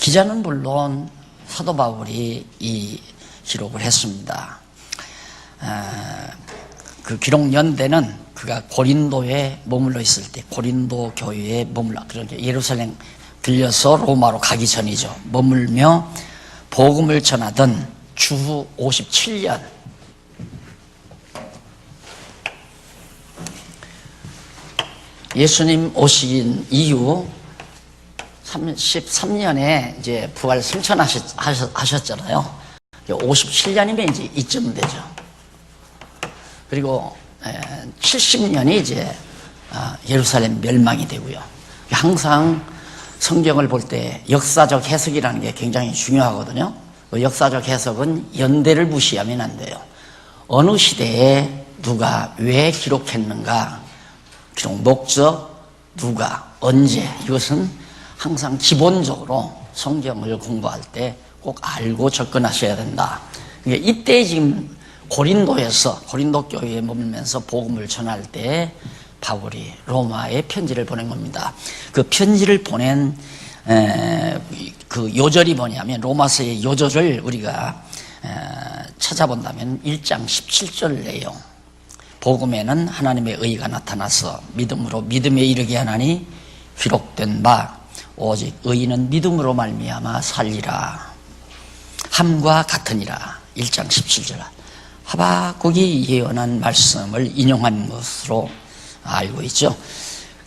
기자는 물론 사도 바울이 이 기록을 했습니다. 그 기록 연대는 그가 고린도에 머물러 있을 때, 고린도 교회에 그러니까 예루살렘 들려서 로마로 가기 전이죠. 머물며 복음을 전하던 주후 57년, 예수님 오신 이후 33년에 이제 부활 승천하셨잖아요. 57년이면 이제 이쯤 되죠. 그리고 70년이 이제 예루살렘 멸망이 되고요. 항상 성경을 볼 때 역사적 해석이라는 게 굉장히 중요하거든요. 그 역사적 해석은 연대를 무시하면 안 돼요. 어느 시대에 누가 왜 기록했는가, 기록 목적, 누가, 언제, 이것은 항상 기본적으로 성경을 공부할 때 꼭 알고 접근하셔야 된다. 그러니까 이때 지금 고린도 교회에 머물면서 복음을 전할 때 바울이 로마에 편지를 보낸 겁니다. 그 편지를 보낸 그 요절이 뭐냐면, 로마서의 요절을 우리가 찾아본다면 1장 17절 내용, 복음에는 하나님의 의가 나타나서 믿음으로 믿음에 이르게 하나니 기록된 바 오직 의인은 믿음으로 말미암아 살리라 함과 같으니라. 1장 17절 하박국이 예언한 말씀을 인용한 것으로 알고 있죠.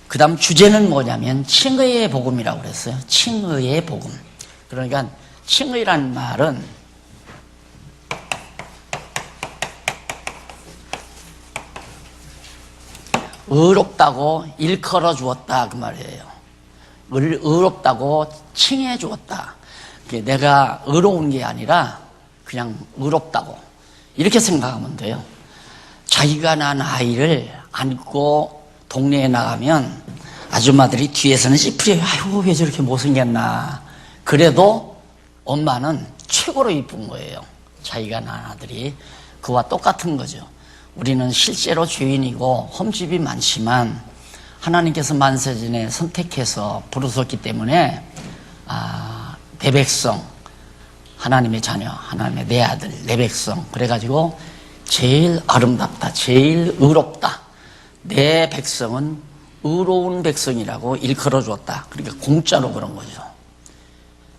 그 다음 주제는 뭐냐면 칭의의 복음이라고 그랬어요. 칭의의 복음. 그러니까 칭의란 말은 의롭다고 일컬어 주었다, 그 말이에요. 의롭다고 칭해 주었다. 내가 의로운 게 아니라 그냥 의롭다고 이렇게 생각하면 돼요. 자기가 낳은 아이를 안고 동네에 나가면 아줌마들이 뒤에서는 찌푸려요. 아이고 왜 저렇게 못생겼나. 그래도 엄마는 최고로 이쁜 거예요. 자기가 낳은 아들이. 그와 똑같은 거죠. 우리는 실제로 죄인이고 흠집이 많지만 하나님께서 만세전에 선택해서 부르셨기 때문에 내 백성, 하나님의 자녀, 하나님의 내 아들, 내 백성, 그래가지고 제일 아름답다, 제일 의롭다, 내 백성은 의로운 백성이라고 일컬어 주었다. 그러니까 공짜로 그런 거죠.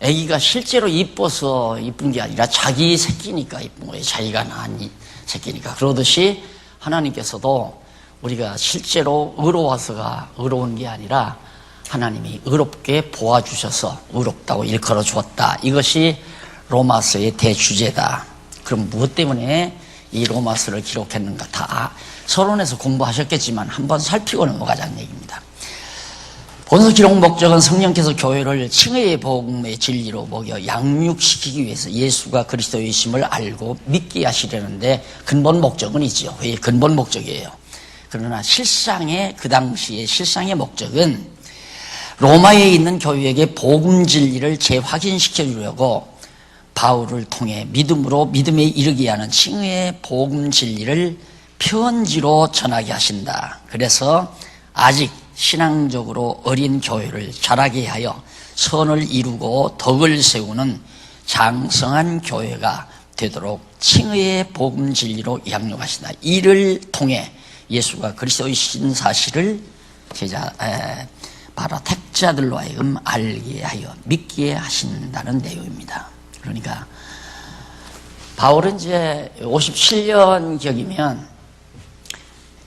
아기가 실제로 이뻐서 이쁜 게 아니라 자기 새끼니까 이쁜 거예요. 자기가 낳은 새끼니까. 그러듯이 하나님께서도 우리가 실제로 의로워서가 의로운 게 아니라 하나님이 의롭게 보아주셔서 의롭다고 일컬어 주었다. 이것이 로마서의 대주제다. 그럼 무엇 때문에 이 로마서를 기록했는가? 다 서론에서 공부하셨겠지만 한번 살피고 넘어가자는 얘기입니다. 본서 기록 목적은 성령께서 교회를 칭의의 복음의 진리로 먹여 양육시키기 위해서 예수가 그리스도이심을 알고 믿게 하시려는데 근본 목적은 있죠. 왜 근본 목적이에요. 그러나 그 당시의 실상의 목적은 로마에 있는 교회에게 복음 진리를 재확인시켜 주려고 바울을 통해 믿음으로 믿음에 이르게 하는 칭의의 복음 진리를 편지로 전하게 하신다. 그래서 아직 신앙적으로 어린 교회를 자라게 하여 선을 이루고 덕을 세우는 장성한 교회가 되도록 칭의의 복음 진리로 양육하신다. 이를 통해 예수가 그리스도이신 사실을 바로 택자들로 하여금 알게 하여 믿게 하신다는 내용입니다. 그러니까 바울은 이제 57년경이면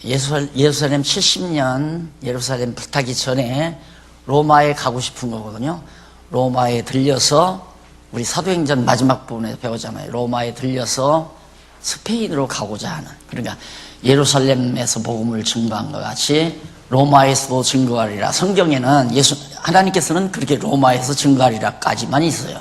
예루살렘 70년 예루살렘 불타기 전에 로마에 가고 싶은 거거든요. 로마에 들려서 우리 사도행전 마지막 부분에 배우잖아요. 로마에 들려서 스페인으로 가고자 하는, 그러니까 예루살렘에서 복음을 증거한 것 같이 로마에서도 증거하리라. 성경에는 하나님께서는 그렇게 로마에서 증거하리라까지만 있어요.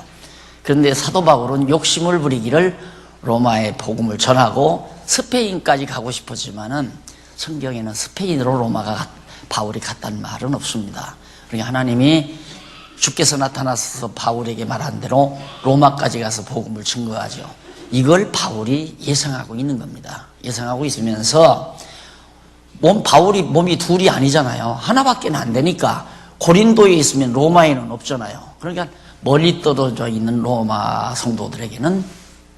그런데 사도 바울은 욕심을 부리기를 로마의 복음을 전하고 스페인까지 가고 싶었지만은 성경에는 스페인으로 바울이 갔다는 말은 없습니다. 그러니까 하나님이 주께서 나타나서 바울에게 말한 대로 로마까지 가서 복음을 증거하죠. 이걸 바울이 예상하고 있는 겁니다. 예상하고 있으면서 바울이 몸이 둘이 아니잖아요. 하나밖에 안 되니까 고린도에 있으면 로마에는 없잖아요. 그러니까 멀리 떨어져 있는 로마 성도들에게는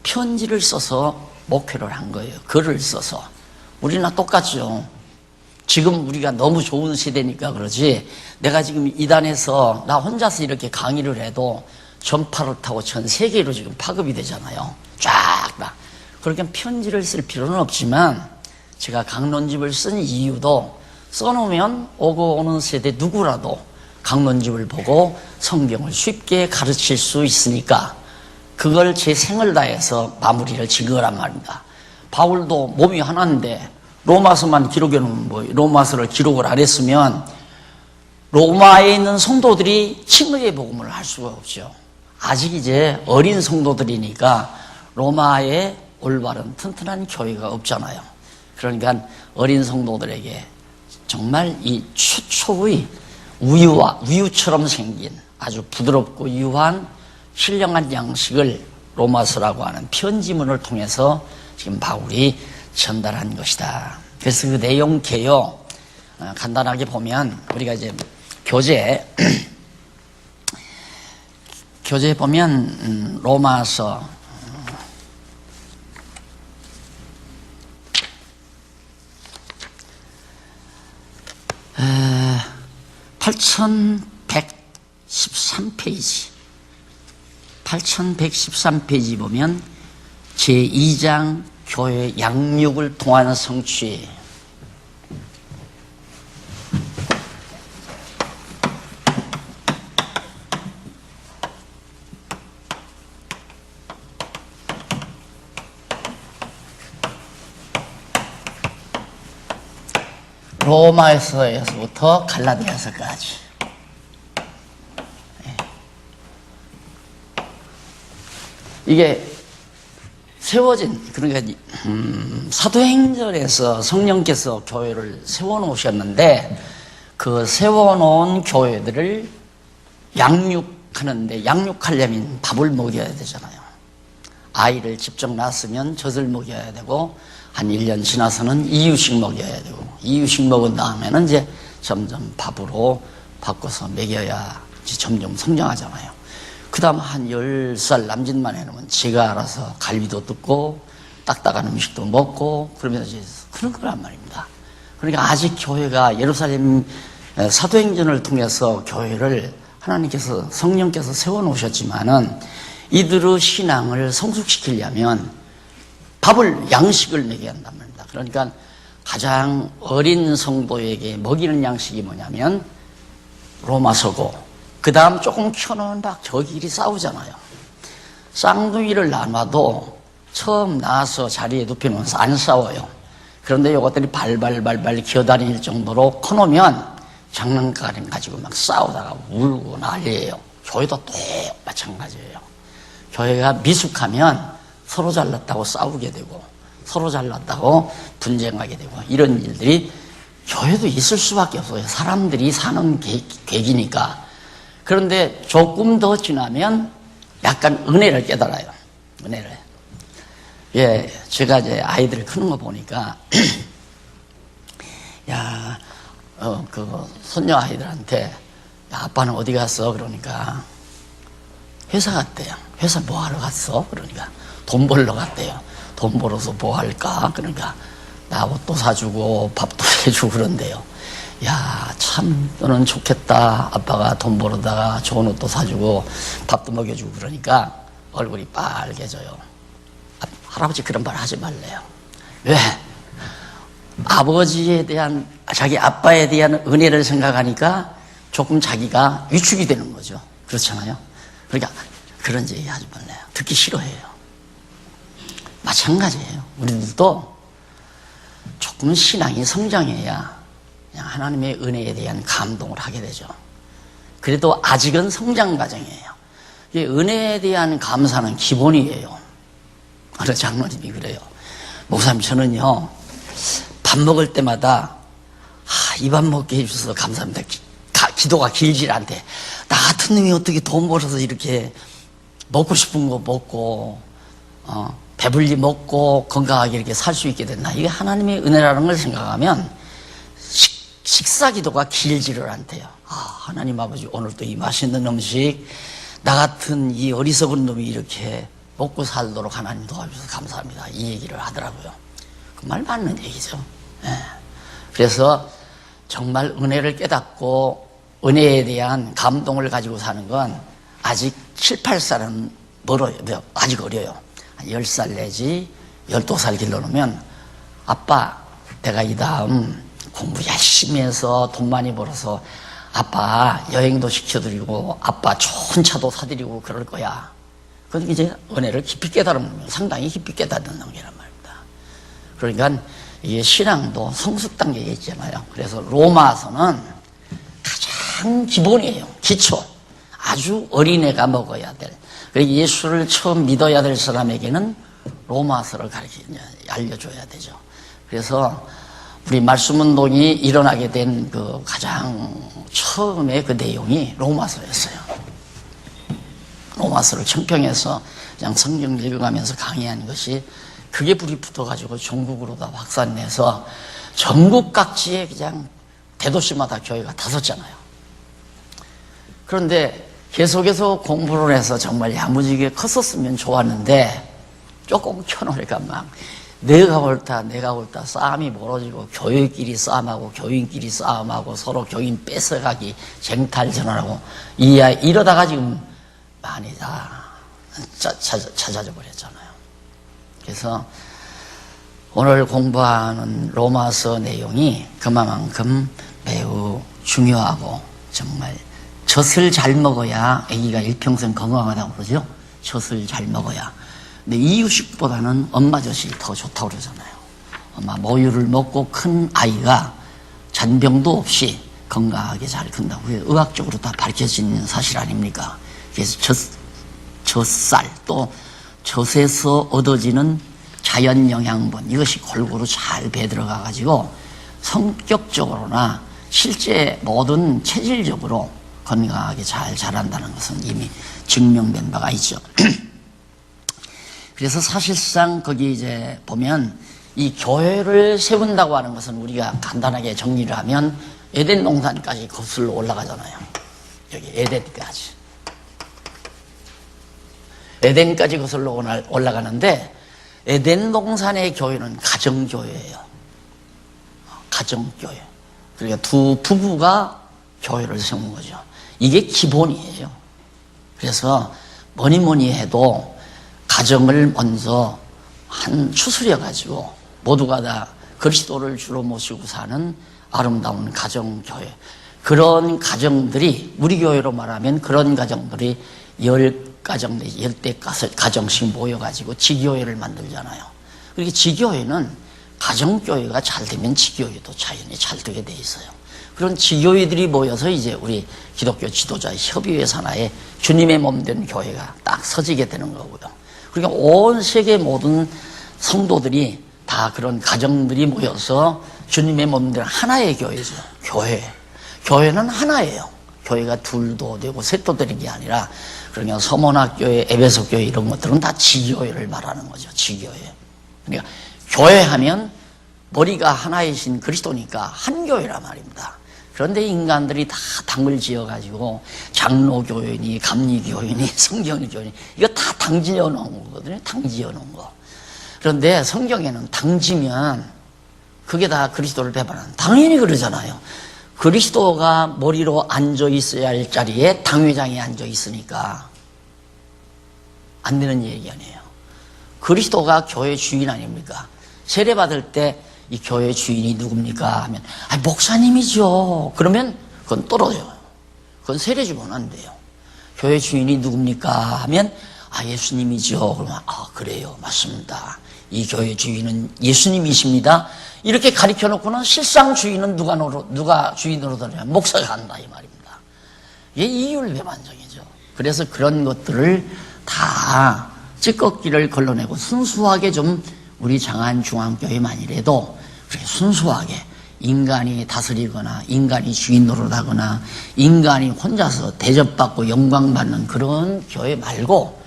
편지를 써서 목회를 한 거예요. 글을 써서. 우리나 똑같죠. 지금 우리가 너무 좋은 세대니까 그러지, 내가 지금 이단에서 나 혼자서 이렇게 강의를 해도 전파를 타고 전 세계로 지금 파급이 되잖아요. 쫙 다. 그렇게 편지를 쓸 필요는 없지만 제가 강론집을 쓴 이유도, 써놓으면 오고 오는 세대 누구라도 강론집을 보고 성경을 쉽게 가르칠 수 있으니까 그걸 제 생을 다해서 마무리를 지은 거란 말입니다. 바울도 몸이 하나인데 로마서만 기록해놓으면 뭐, 로마서를 기록을 안 했으면 로마에 있는 성도들이 칭의의 복음을 할 수가 없죠. 아직 이제 어린 성도들이니까 로마에 올바른 튼튼한 교회가 없잖아요. 그러니까 어린 성도들에게 정말 이 최초의 우유처럼 생긴 아주 부드럽고 유한 신령한 양식을 로마서라고 하는 편지문을 통해서 지금 바울이 전달한 것이다. 그래서 그 내용 개요, 간단하게 보면 우리가 이제 교재에 보면 로마서 8113페이지 8113페이지 보면 제2장 교회 양육을 통한 성취. 로마서에서부터 갈라디아서까지. 이게 세워진, 그러니까 사도행전에서 성령께서 교회를 세워놓으셨는데 그 세워놓은 교회들을 양육하는데, 양육하려면 밥을 먹여야 되잖아요. 아이를 직접 낳았으면 젖을 먹여야 되고, 한 1년 지나서는 이유식 먹여야 되고, 이유식 먹은 다음에는 이제 점점 밥으로 바꿔서 먹여야 이제 점점 성장하잖아요. 그 다음 한 10살 남짓만 해놓으면 지가 알아서 갈비도 뜯고 딱딱한 음식도 먹고 그러면서 이제 그런 거란 말입니다. 그러니까 아직 교회가 예루살렘 사도행전을 통해서 교회를 하나님께서, 성령께서 세워놓으셨지만은 이들의 신앙을 성숙시키려면 밥을, 양식을 먹여야 한단 말입니다. 그러니까 가장 어린 성도에게 먹이는 양식이 뭐냐면 로마서고, 그 다음 조금 키워놓으면 막 저끼리 싸우잖아요. 쌍둥이를 낳아도 처음 낳아서 자리에 눕혀놓으면서 안 싸워요. 그런데 이것들이 발발발발 기어다닐 정도로 커놓으면 장난감 가지고 막 싸우다가 울고 난리예요. 교회도 또 마찬가지예요. 교회가 미숙하면 서로 잘났다고 싸우게 되고, 서로 잘났다고 분쟁하게 되고, 이런 일들이 교회도 있을 수밖에 없어요. 사람들이 사는 계기니까. 그런데 조금 더 지나면 약간 은혜를 깨달아요. 은혜를. 예, 제가 이제 아이들 크는 거 보니까, 야, 그 손녀 아이들한테, 야, 아빠는 어디 갔어? 그러니까, 회사 갔대요. 회사 뭐 하러 갔어? 그러니까, 돈 벌러 갔대요. 돈 벌어서 뭐 할까? 그러니까, 나 옷도 사주고, 밥도 해주고 그런데요. 야, 참 너는 좋겠다. 아빠가 돈 벌어다가 좋은 옷도 사주고 밥도 먹여주고 그러니까 얼굴이 빨개져요. 할아버지 그런 말 하지 말래요. 왜? 아버지에 대한, 자기 아빠에 대한 은혜를 생각하니까 조금 자기가 위축이 되는 거죠. 그렇잖아요. 그러니까 그런 얘기 하지 말래요. 듣기 싫어해요. 마찬가지예요. 우리들도 조금 신앙이 성장해야 그냥 하나님의 은혜에 대한 감동을 하게 되죠. 그래도 아직은 성장 과정이에요. 은혜에 대한 감사는 기본이에요. 어느 장로님이 그래요. 목사님, 저는요, 밥 먹을 때마다, 이 밥 먹게 해주셔서 감사합니다. 기도가 길질 않대. 나 같은 놈이 어떻게 돈 벌어서 이렇게 먹고 싶은 거 먹고, 배불리 먹고 건강하게 이렇게 살 수 있게 됐나. 이게 하나님의 은혜라는 걸 생각하면 식사 기도가 길지를 않대요. 하나님 아버지, 오늘 또 이 맛있는 음식 나 같은 이 어리석은 놈이 이렇게 먹고 살도록 하나님 도와주셔서 감사합니다. 이 얘기를 하더라고요. 그 말 맞는 얘기죠. 예. 그래서 정말 은혜를 깨닫고 은혜에 대한 감동을 가지고 사는 건 아직 7, 8살은 멀어요. 아직 어려요. 한 10살 내지 12살 길러놓으면 아빠, 내가 이 다음 공부 열심히 해서 돈 많이 벌어서 아빠 여행도 시켜드리고 아빠 좋은 차도 사드리고 그럴 거야. 그러니까 이제 은혜를 깊이 깨달으면 상당히 깊이 깨닫는 단계란 말입니다. 그러니까 이게 신앙도 성숙 단계에 있잖아요. 그래서 로마서는 가장 기본이에요. 기초. 아주 어린애가 먹어야 될. 그래서 예수를 처음 믿어야 될 사람에게는 로마서를 알려줘야 되죠. 그래서 우리 말씀운동이 일어나게 된 그 가장 처음에 그 내용이 로마서였어요. 로마서를 청평해서 그냥 성경 읽어가면서 강의한 것이 그게 불이 붙어가지고 전국으로 다 확산돼서 전국 각지에 그냥 대도시마다 교회가 다 섰잖아요. 그런데 계속해서 공부를 해서 정말 야무지게 컸었으면 좋았는데 조금 켜놓으니까 막 내가 옳다 싸움이 벌어지고 교회끼리 싸움하고 교인끼리 싸움하고 서로 교인 뺏어가기 쟁탈전환하고 이러다가 지금 많이 다 찾아져 버렸잖아요. 그래서 오늘 공부하는 로마서 내용이 그만큼 매우 중요하고 정말 젖을 잘 먹어야 아기가 일평생 건강하다고 그러죠. 젖을 잘 먹어야. 근데 이유식보다는 엄마 젖이 더 좋다고 그러잖아요. 엄마 모유를 먹고 큰 아이가 잔병도 없이 건강하게 잘 큰다고. 그게 의학적으로 다 밝혀진 사실 아닙니까? 그래서 젖살 또 젖에서 얻어지는 자연 영양분 이것이 골고루 잘 배 들어가 가지고 성격적으로나 실제 모든 체질적으로 건강하게 잘 자란다는 것은 이미 증명된 바가 있죠. 그래서 사실상 거기 이제 보면 이 교회를 세운다고 하는 것은 우리가 간단하게 정리를 하면 에덴 동산까지 거슬러 올라가잖아요. 여기 에덴까지. 에덴까지 거슬러 올라가는데 에덴 동산의 교회는 가정교회예요. 가정교회. 그러니까 두 부부가 교회를 세운 거죠. 이게 기본이에요. 그래서 뭐니 해도 가정을 먼저 추스려 가지고 모두가 다 그리스도를 주로 모시고 사는 아름다운 가정교회. 그런 가정들이 우리 교회로 말하면 그런 가정들이 10가정 내지 10대 가정씩 모여가지고 지교회를 만들잖아요. 그렇게 지교회는 가정교회가 잘 되면 지교회도 자연히 잘 되게 돼 있어요. 그런 지교회들이 모여서 이제 우리 기독교 지도자의 협의회 산하에 주님의 몸 된 교회가 딱 서지게 되는 거고요. 그러니까 온 세계 모든 성도들이 다 그런 가정들이 모여서 주님의 몸 된 하나의 교회죠. 교회는 하나예요. 교회가 둘도 되고 셋도 되는 게 아니라 그러니까 서문학교회, 에베소교회 이런 것들은 다 지교회를 말하는 거죠. 지교회. 그러니까 교회하면 머리가 하나이신 그리스도니까 한 교회란 말입니다. 그런데 인간들이 다 당을 지어가지고 장로교회니 감리교회니 성경교회니 이거 다 당지어 놓은 거거든요. 당지어 놓은 거. 그런데 성경에는 당지면 그게 다 그리스도를 배반하는 당연히 그러잖아요. 그리스도가 머리로 앉아 있어야 할 자리에 당회장이 앉아 있으니까 안 되는 얘기 아니에요. 그리스도가 교회 주인 아닙니까? 세례 받을 때 이 교회 주인이 누굽니까? 하면 목사님이죠. 그러면 그건 떨어져요. 그건 세례 주면 안 돼요. 교회 주인이 누굽니까? 하면 예수님이죠. 그러면 그래요. 맞습니다. 이 교회 주인은 예수님이십니다. 이렇게 가르쳐 놓고는 실상 주인은 누가 주인으로 들어요? 목사가 한다 이 말입니다. 이게 이율배반적이죠. 그래서 그런 것들을 다 찌꺼기를 걸러내고 순수하게 좀 우리 장안중앙교회만이라도 그렇게 순수하게 인간이 다스리거나 인간이 주인 노릇하거나 인간이 혼자서 대접받고 영광받는 그런 교회 말고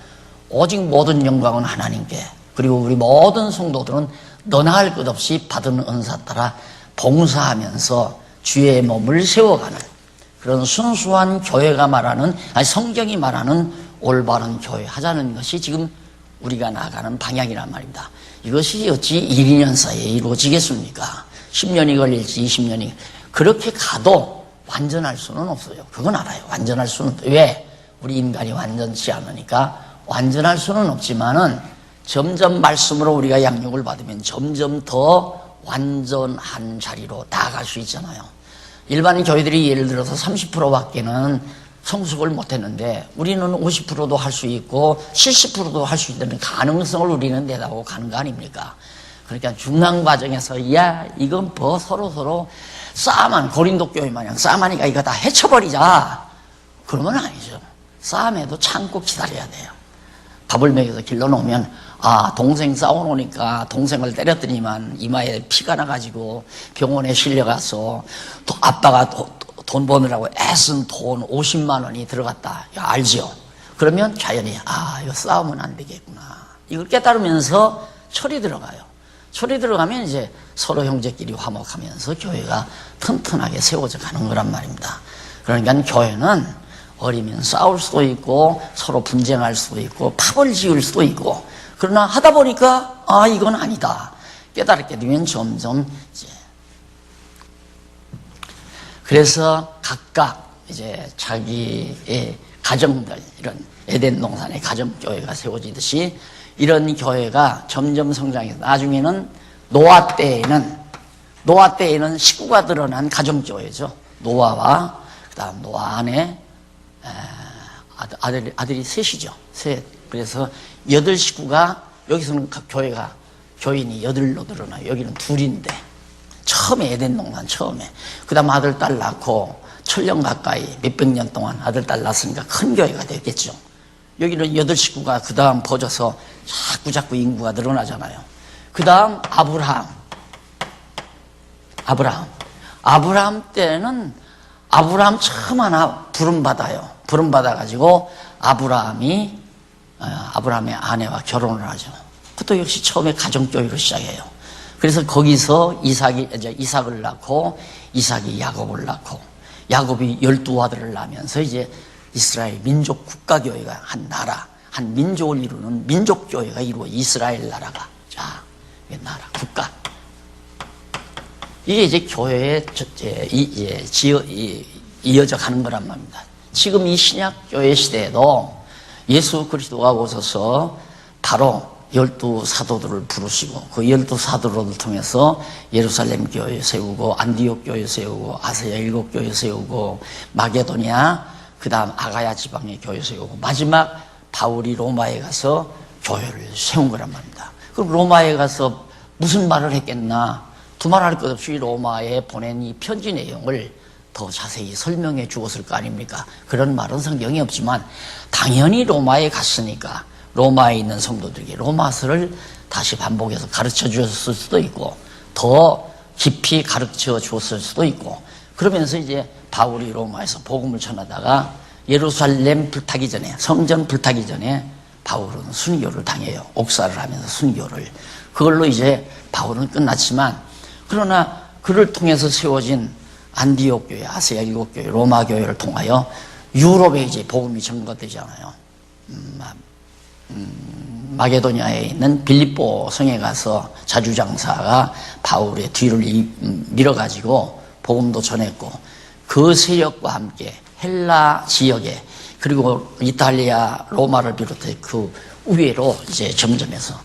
오직 모든 영광은 하나님께, 그리고 우리 모든 성도들은 너나 할 것 없이 받은 은사 따라 봉사하면서 주의 몸을 세워가는 그런 순수한 교회가 말하는, 성경이 말하는 올바른 교회 하자는 것이 지금 우리가 나가는 방향이란 말입니다. 이것이 어찌 1, 2년 사이에 이루어지겠습니까? 10년이 걸릴지 20년이. 그렇게 가도 완전할 수는 없어요. 그건 알아요. 완전할 수는. 왜? 우리 인간이 완전치 않으니까 완전할 수는 없지만은 점점 말씀으로 우리가 양육을 받으면 점점 더 완전한 자리로 나아갈 수 있잖아요. 일반 교회들이 예를 들어서 30%밖에는 성숙을 못했는데 우리는 50%도 할 수 있고 70%도 할 수 있다는 가능성을 우리는 내다보고 가는 거 아닙니까? 그러니까 중간 과정에서 야 이건 뭐 서로 싸움한 고린도 교회 마냥 싸움하니까 이거 다 해쳐버리자 그러면 아니죠. 싸움에도 참고 기다려야 돼요. 밥을 먹여서 길러놓으면 아 동생 싸워놓으니까 동생을 때렸더니만 이마에 피가 나가지고 병원에 실려가서 또 아빠가 돈 버느라고 애쓴 돈 50만 원이 들어갔다. 야, 알죠? 그러면 자연히 아 이거 싸우면 안 되겠구나. 이걸 깨달으면서 철이 들어가요. 철이 들어가면 이제 서로 형제끼리 화목하면서 교회가 튼튼하게 세워져 가는 거란 말입니다. 그러니까 교회는 어리면 싸울 수도 있고 서로 분쟁할 수도 있고 팝을 지을 수도 있고 그러나 하다 보니까 아 이건 아니다 깨달게 되면 점점 이제 그래서 각각 이제 자기의 가정들 이런 에덴 동산의 가정교회가 세워지듯이 이런 교회가 점점 성장해서 나중에는 노아 때에는 식구가 드러난 가정교회죠. 노아와 그다음 노아 안에 아들이 셋이죠. 셋. 그래서 8식구가 여기서는 교회가 교인이 8로 드러나요. 여기는 둘인데 처음에 에덴 동산 처음에 그다음 아들 딸 낳고 1000년 가까이 몇백 년 동안 아들 딸 낳았으니까 큰 교회가 되겠죠. 여기는 8식구가 그 다음 퍼져서 자꾸 인구가 늘어나잖아요. 그 다음 아브라함 때는 아브라함 처음 하나 부름받아요. 부름받아가지고 아브라함의 아내와 결혼을 하죠. 그것도 역시 처음에 가정교회로 시작해요. 그래서 거기서 이삭을 낳고 이삭이 야곱을 낳고 야곱이 12아들을 낳으면서 이제 이스라엘 민족 국가교회가 한 나라, 한 민족을 이루는 민족교회가 이루어 이스라엘 나라가 자, 나라, 국가. 이게 이제 교회에 이어져 가는 거란 말입니다. 지금 이 신약교회 시대에도 예수 그리스도가 오셔서 바로 12사도들을 부르시고 그 12사도를 통해서 예루살렘 교회 세우고 안디옥 교회 세우고 아시아 7교회 세우고 마게도냐 그 다음 아가야 지방의 교회 세우고 마지막 바울이 로마에 가서 교회를 세운 거란 말입니다. 그럼 로마에 가서 무슨 말을 했겠나? 두말할 것 없이 로마에 보낸 이 편지 내용을 더 자세히 설명해 주었을 거 아닙니까? 그런 말은 성경에 없지만 당연히 로마에 갔으니까 로마에 있는 성도들에게 로마서를 다시 반복해서 가르쳐 주었을 수도 있고 더 깊이 가르쳐 주었을 수도 있고 그러면서 이제 바울이 로마에서 복음을 전하다가 예루살렘 불타기 전에 성전 불타기 전에 바울은 순교를 당해요. 옥살을 하면서 순교를. 그걸로 이제 바울은 끝났지만 그러나 그를 통해서 세워진 안디옥 교회, 아시아 7교회, 로마 교회를 통하여 유럽에 이제 복음이 전거되잖아요. 마게도냐에 있는 빌립보 성에 가서 자주장사가 바울의 뒤를 밀어가지고 복음도 전했고 그 세력과 함께 헬라 지역에 그리고 이탈리아 로마를 비롯해 그 우회로 이제 점점해서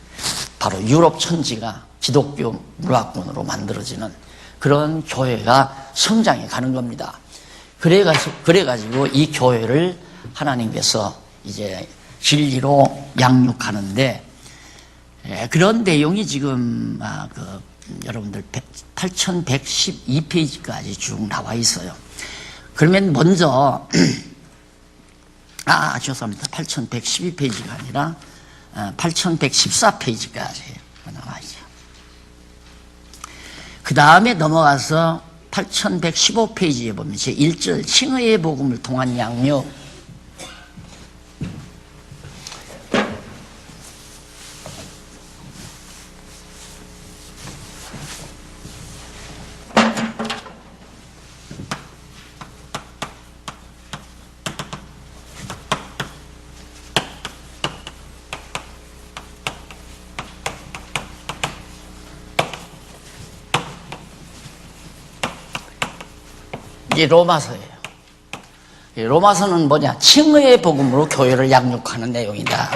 바로 유럽 천지가 기독교 문화권으로 만들어지는 그런 교회가 성장해 가는 겁니다. 그래가지고 이 교회를 하나님께서 이제 진리로 양육하는데 그런 내용이 지금 여러분들 8112페이지까지 쭉 나와 있어요. 그러면 먼저 죄송합니다. 8112페이지가 아니라 8114페이지까지 나와 있죠. 그 다음에 넘어가서 8115페이지에 보면 제 1절 칭의의 복음을 통한 양육 이게 로마서예요. 로마서는 뭐냐? 칭의의 복음으로 교회를 양육하는 내용이다.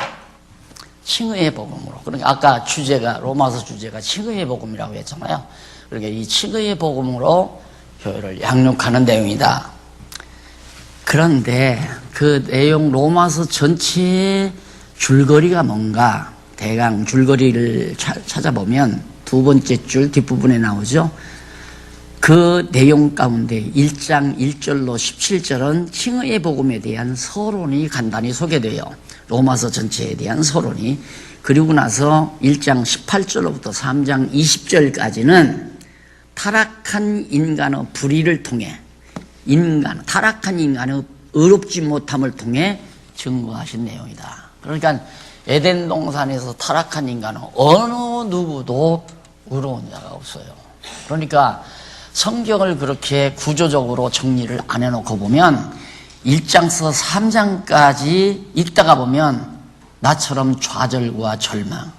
칭의의 복음으로. 그러니까 아까 주제가, 로마서 주제가 칭의의 복음이라고 했잖아요. 그러니까 이 칭의의 복음으로 교회를 양육하는 내용이다. 그런데 그 내용 로마서 전체의 줄거리가 뭔가, 대강 줄거리를 찾아보면 두 번째 줄 뒷부분에 나오죠. 그 내용 가운데 1장 1절로 17절은 칭의의 복음에 대한 서론이 간단히 소개돼요. 로마서 전체에 대한 서론이. 그리고 나서 1장 18절로부터 3장 20절까지는 타락한 인간의 불의를 통해, 타락한 인간의 의롭지 못함을 통해 증거하신 내용이다. 그러니까 에덴 동산에서 타락한 인간은 어느 누구도 의로운 자가 없어요. 그러니까 성경을 그렇게 구조적으로 정리를 안 해놓고 보면 1장서 3장까지 읽다가 보면 나처럼 좌절과 절망,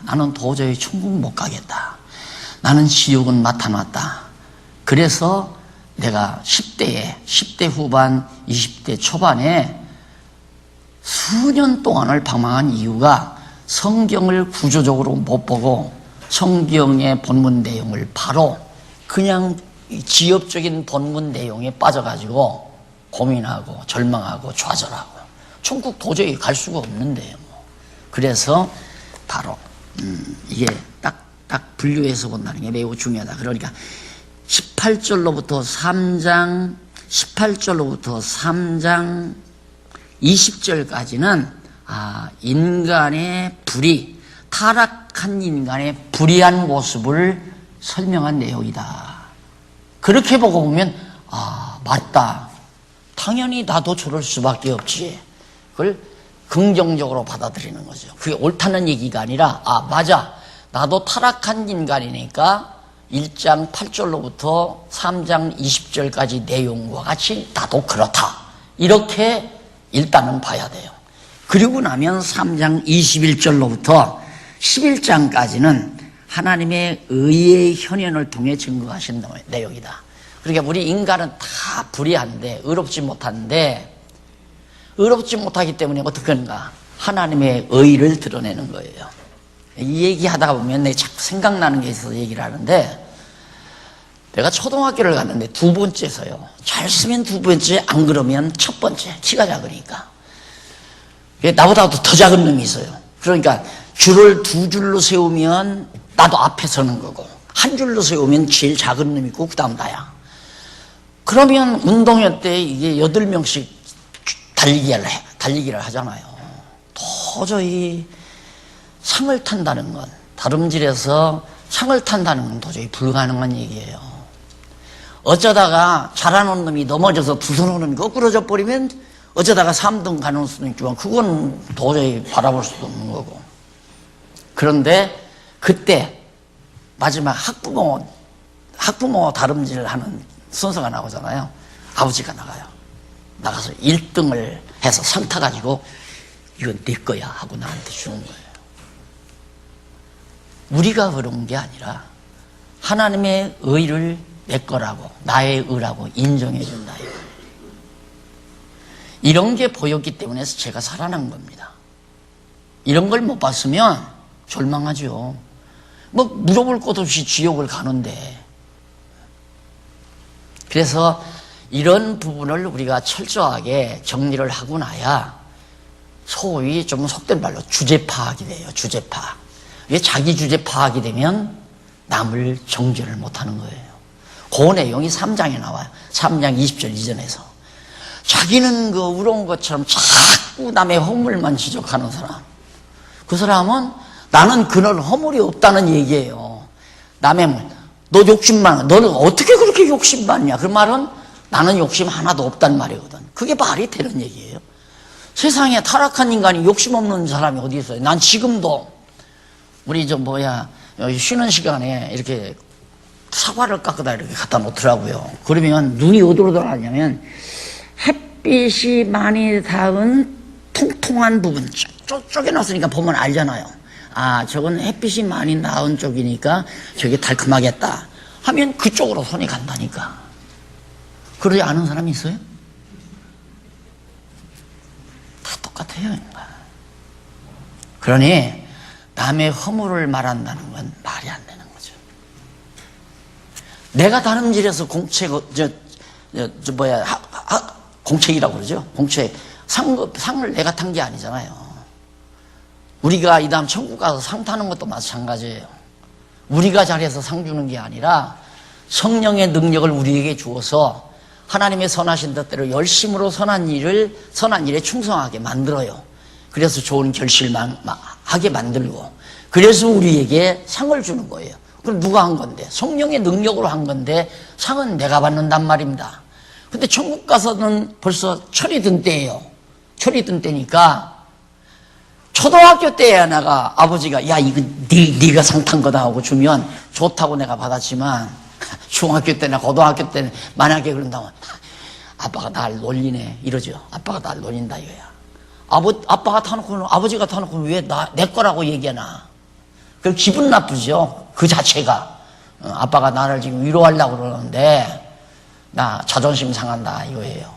나는 도저히 천국 못 가겠다, 나는 지옥은 나타났다. 그래서 내가 10대 후반 20대 초반에 수년 동안을 방황한 이유가 성경을 구조적으로 못 보고 성경의 본문 내용을 바로 그냥 지엽적인 본문 내용에 빠져가지고 고민하고 절망하고 좌절하고 천국 도저히 갈 수가 없는데요. 그래서 바로 이게 딱 분류해서 본다는 게 매우 중요하다. 그러니까 18절로부터 3장 20절까지는 인간의 불의, 타락한 인간의 불의한 모습을 설명한 내용이다. 그렇게 보고 보면 맞다, 당연히 나도 저럴 수밖에 없지. 그걸 긍정적으로 받아들이는 거죠. 그게 옳다는 얘기가 아니라 맞아, 나도 타락한 인간이니까 1장 8절로부터 3장 20절까지 내용과 같이 나도 그렇다, 이렇게 일단은 봐야 돼요. 그리고 나면 3장 21절로부터 11장까지는 하나님의 의의 현현을 통해 증거하신 내용이다. 그러니까 우리 인간은 다 불의한데, 의롭지 못한데, 의롭지 못하기 때문에 어떻게 하는가? 하나님의 의를 드러내는 거예요. 이 얘기 하다가 보면 내가 자꾸 생각나는 게 있어서 얘기를 하는데, 내가 초등학교를 갔는데 두 번째서요. 잘 쓰면 두 번째, 안 그러면 첫 번째. 키가 작으니까. 나보다도 더 작은 놈이 있어요. 그러니까 줄을 두 줄로 세우면 나도 앞에 서는 거고, 한 줄로 세우면 제일 작은 놈이 있고 그 다음 나야. 그러면 운동회 때 이게 8명씩 달리기를 하잖아요. 도저히 상을 탄다는 건, 다름질해서 상을 탄다는 건 도저히 불가능한 얘기예요. 어쩌다가 잘하는 놈이 넘어져서 두 손 오는 거꾸러져 버리면 어쩌다가 3등 가는 수도 있지만 그건 도저히 바라볼 수도 없는 거고. 그런데 그때 마지막 학부모 다름질을 하는 순서가 나오잖아요. 아버지가 나가서 1등을 해서 상 타가지고 이건 네 거야 하고 나한테 주는 거예요. 우리가 그런 게 아니라 하나님의 의를 내 거라고, 나의 의라고 인정해 준다. 이런 게 보였기 때문에 제가 살아난 겁니다. 이런 걸 못 봤으면 절망하죠. 물어볼 것 없이 지옥을 가는데. 그래서 이런 부분을 우리가 철저하게 정리를 하고 나야 소위 좀 속된 말로 주제 파악이 돼요. 주제 파악. 이게 자기 주제 파악이 되면 남을 정죄를 못하는 거예요. 그 내용이 3장에 나와요. 3장 20절 이전에서. 자기는 그 의로운 것처럼 자꾸 남의 허물만 지적하는 사람. 그 사람은 나는 그런 허물이 없다는 얘기예요. 남의 물. 너 욕심 많아. 너는 어떻게 그렇게 욕심 많냐? 그 말은 나는 욕심 하나도 없단 말이거든. 그게 말이 되는 얘기예요. 세상에 타락한 인간이 욕심 없는 사람이 어디 있어요? 난 지금도 우리 쉬는 시간에 이렇게 사과를 깎아다 이렇게 갖다 놓더라고요. 그러면 눈이 어디로 돌아가냐면 햇빛이 많이 닿은 통통한 부분 쪼개놨으니까 보면 알잖아요. 저건 햇빛이 많이 닿은 쪽이니까 저게 달콤하겠다 하면 그쪽으로 손이 간다니까. 그러지 않은 사람이 있어요? 다 똑같아요. 인간. 그러니 남의 허물을 말한다는 건 말이 안 되는 거죠. 내가 다름질해서 공책, 공책이라고 그러죠. 공책 상을 내가 탄 게 아니잖아요. 우리가 이 다음 천국 가서 상 타는 것도 마찬가지예요. 우리가 잘해서 상 주는 게 아니라 성령의 능력을 우리에게 주어서 하나님의 선하신 뜻대로 열심으로 선한 일에 충성하게 만들어요. 그래서 좋은 결실만 하게 만들고, 그래서 우리에게 상을 주는 거예요. 그럼 누가 한 건데? 성령의 능력으로 한 건데 상은 내가 받는단 말입니다. 근데 천국 가서는 벌써 철이 든 때예요. 철이 든 때니까 초등학교 때야 내가 아버지가 야 이거 네가 상 탄 거다 하고 주면 좋다고 내가 받았지만, 중학교 때나 고등학교 때는 만약에 그런다면 아빠가 날 놀리네 이러죠. 아빠가 날 놀린다 이거야. 아빠가 타놓고는, 아버지가 타놓고는 왜 내 거라고 얘기하나. 그 기분 나쁘죠. 그 자체가. 아빠가 나를 지금 위로하려고 그러는데 나 자존심 상한다 이거예요.